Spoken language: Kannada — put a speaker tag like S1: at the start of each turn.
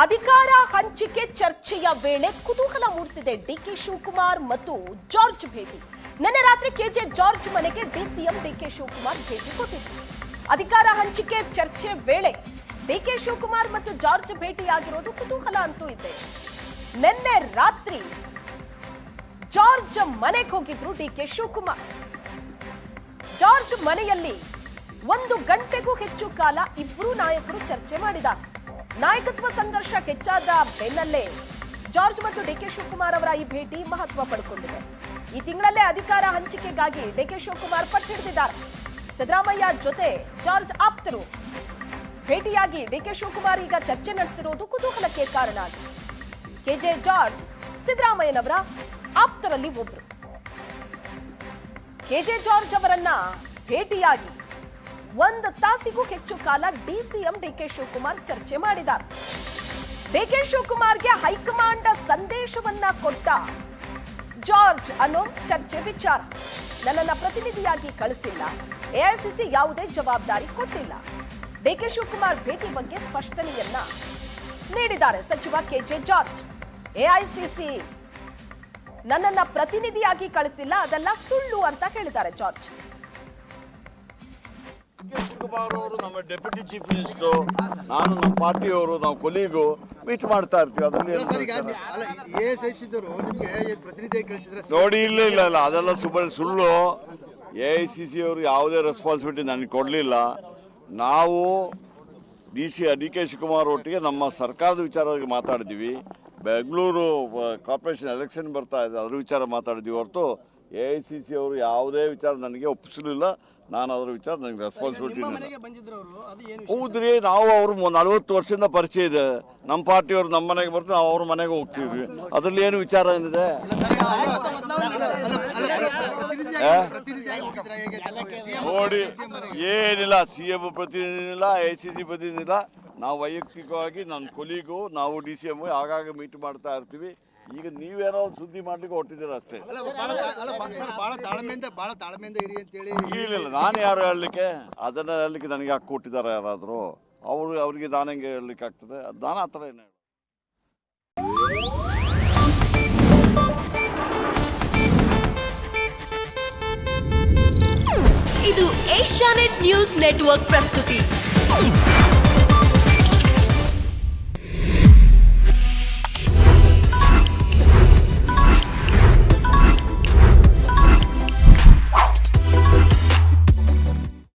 S1: ಅಧಿಕಾರ ಹಂಚಿಕೆ ಚರ್ಚೆಯ ವೇಳೆ ಕುತೂಹಲ ಮೂಡಿಸಿದೆ ಡಿಕೆ ಶಿವಕುಮಾರ್ ಮತ್ತು ಜಾರ್ಜ್ ಭೇಟಿ. ನಿನ್ನೆ ರಾತ್ರಿ ಕೆಜೆ ಜಾರ್ಜ್ ಮನೆಗೆ ಡಿಸಿಎಂ ಡಿಕೆ ಶಿವಕುಮಾರ್ ಭೇಟಿ ಕೊಟ್ಟಿದ್ರು. ಅಧಿಕಾರ ಹಂಚಿಕೆ ಚರ್ಚೆ ವೇಳೆ ಡಿಕೆ ಶಿವಕುಮಾರ್ ಮತ್ತು ಜಾರ್ಜ್ ಭೇಟಿಯಾಗಿರೋದು ಕುತೂಹಲ ಅಂತೂ ಇದೆ. ನಿನ್ನೆ ರಾತ್ರಿ ಜಾರ್ಜ್ ಮನೆಗೆ ಹೋಗಿದ್ರು ಡಿಕೆ ಶಿವಕುಮಾರ್. ಜಾರ್ಜ್ ಮನೆಯಲ್ಲಿ 1 ಗಂಟೆಗೂ ಹೆಚ್ಚು ಕಾಲ ಇಬ್ಬರು ನಾಯಕರು ಚರ್ಚೆ ಮಾಡಿದ್ದಾರೆ. ನಾಯಕತ್ವ ಸಂಘರ್ಷ ಹೆಚ್ಚಾದ ಬೆನ್ನಲ್ಲೇ ಜಾರ್ಜ್ ಮತ್ತು ಡಿಕೆ ಶಿವಕುಮಾರ್ ಅವರ ಈ ಭೇಟಿ ಮಹತ್ವ ಪಡೆದುಕೊಂಡಿದೆ. ಈ ತಿಂಗಳಲ್ಲೇ ಅಧಿಕಾರ ಹಂಚಿಕೆಗಾಗಿ ಡಿಕೆ ಶಿವಕುಮಾರ್ ಪಟ್ಟು ಹಿಡಿದಿದ್ದಾರೆ. ಸಿದ್ದರಾಮಯ್ಯ ಜೊತೆ ಜಾರ್ಜ್ ಆಪ್ತರು ಭೇಟಿಯಾಗಿ ಡಿಕೆ ಶಿವಕುಮಾರ್ ಈಗ ಚರ್ಚೆ ನಡೆಸಿರುವುದು ಕುತೂಹಲಕ್ಕೆ ಕಾರಣ ಆಗಿದೆ. ಕೆಜೆ ಜಾರ್ಜ್ ಸಿದ್ದರಾಮಯ್ಯನವರ ಆಪ್ತರಲ್ಲಿ ಒಬ್ರು. ಕೆಜೆ ಜಾರ್ಜ್ ಅವರನ್ನ ಭೇಟಿಯಾಗಿ 1 ತಾಸಿಗೂ ಹೆಚ್ಚು ಕಾಲ ಡಿಸಿಎಂ ಡಿಕೆ ಶಿವಕುಮಾರ್ ಚರ್ಚೆ ಮಾಡಿದ್ದಾರೆ. ಡಿಕೆ ಶಿವಕುಮಾರ್ಗೆ ಹೈಕಮಾಂಡ್ ಸಂದೇಶವನ್ನ ಕೊಟ್ಟ ಜಾರ್ಜ್ ಅನ್ನೋ ಚರ್ಚೆ ವಿಚಾರ. ನನ್ನನ್ನ ಪ್ರತಿನಿಧಿಯಾಗಿ ಕಳಿಸಿಲ್ಲ, ಎಐಸಿಸಿ ಯಾವುದೇ ಜವಾಬ್ದಾರಿ ಕೊಟ್ಟಿಲ್ಲ. ಡಿಕೆ ಶಿವಕುಮಾರ್ ಭೇಟಿ ಬಗ್ಗೆ ಸ್ಪಷ್ಟನೆಯನ್ನ ನೀಡಿದ್ದಾರೆ ಸಚಿವ ಕೆಜೆ ಜಾರ್ಜ್. ಎಐಸಿಸಿ ನನ್ನನ್ನ ಪ್ರತಿನಿಧಿಯಾಗಿ ಕಳಿಸಿಲ್ಲ, ಅದೆಲ್ಲ ಸುಳ್ಳು ಅಂತ ಹೇಳಿದ್ದಾರೆ ಜಾರ್ಜ್.
S2: ಶಿವಕುಮಾರ್ ಅವರು ನಮ್ಮ ಡೆಪ್ಯೂಟಿ ಚೀಫ್ ಮಿನಿಸ್ಟರ್, ನಾನು ನಮ್ಮ ಪಾರ್ಟಿಯವರು, ನಾವು ಕೊಲೀಗು ಮೀಟ್ ಮಾಡ್ತಾ ಇರ್ತೀವಿ. ಅದರಲ್ಲಿ ನೋಡಿ, ಇಲ್ಲ ಅದೆಲ್ಲ ಸುಳ್ಳು. ಎಐಸಿಸಿ ಅವರು ಯಾವುದೇ ರೆಸ್ಪಾನ್ಸಿಬಿಲಿಟಿ ನನಗೆ ಕೊಡಲಿಲ್ಲ. ನಾವು ಡಿ ಕೆ ಶಿವಕುಮಾರ್ ಒಟ್ಟಿಗೆ ನಮ್ಮ ಸರ್ಕಾರದ ವಿಚಾರವಾಗಿ ಮಾತಾಡಿದ್ದೀವಿ. ಬೆಂಗಳೂರು ಕಾರ್ಪೊರೇಷನ್ ಎಲೆಕ್ಷನ್ ಬರ್ತಾ ಇದೆ, ಅದ್ರ ವಿಚಾರ ಮಾತಾಡಿದ್ದೀವಿ ಹೊರತು ಎಐಸಿಸಿ ಅವರು ಯಾವುದೇ ವಿಚಾರ ನನಗೆ ಒಪ್ಪಿಸಲಿಲ್ಲ. ನಾನು ಅದರ ವಿಚಾರ ನನಗೆ ರೆಸ್ಪಾನ್ಸಿಬಿಲಿಟಿ. ಹೌದ್ರಿ, ನಾವು ಅವರು 40 ವರ್ಷದಿಂದ ಪರಿಚಯ ಇದೆ. ನಮ್ಮ ಪಾರ್ಟಿಯವರು ನಮ್ಮ ಮನೆಗೆ ಬರ್ತಾರೆ, ನಾವು ಅವ್ರ ಮನೆಗೆ ಹೋಗ್ತೀವಿ. ಅದರಲ್ಲಿ ಏನು ವಿಚಾರ ಏನಿದೆ? ನೋಡಿ, ಏನಿಲ್ಲ, ಸಿಎಂ ಪ್ರತಿನಿಧಿ ಇಲ್ಲ, ಎಐಸಿಸಿ ಪ್ರತಿನಿಧಿ ಇಲ್ಲ. ನಾವು ವೈಯಕ್ತಿಕವಾಗಿ ನನ್ನ ಕೊಲೀಗು, ನಾವು ಡಿಸಿಎಂ ಆಗಾಗ ಮೀಟ್ ಮಾಡ್ತಾ ಇರ್ತೀವಿ. ಈಗ ನೀವೇನೋ ಸುದ್ದಿ ಮಾಡ್ಲಿಕ್ಕೆ ಹೊಟ್ಟಿದ್ದೀರ ಅಷ್ಟೇ. ಇಲ್ಲ, ನಾನು ಯಾರು ಹೇಳಲಿಕ್ಕೆ, ಅದನ್ನ ಹೇಳಲಿಕ್ಕೆ ನನಗೆ ಹಾಕಿ ಕೊಟ್ಟಿದ್ದಾರೆ ಯಾರಾದರೂ. ಅವ್ರಿಗೆ ನಾನು ಹೆಂಗೆ ಹೇಳಲಿಕ್ಕೆ ಆಗ್ತದೆ? ನಾನು ಆ ಥರ ಏನು ಹೇಳ.
S3: ಇದು ಏಷ್ಯಾನೆಟ್ ನ್ಯೂಸ್ ನೆಟ್ವರ್ಕ್ ಪ್ರಸ್ತುತಿ.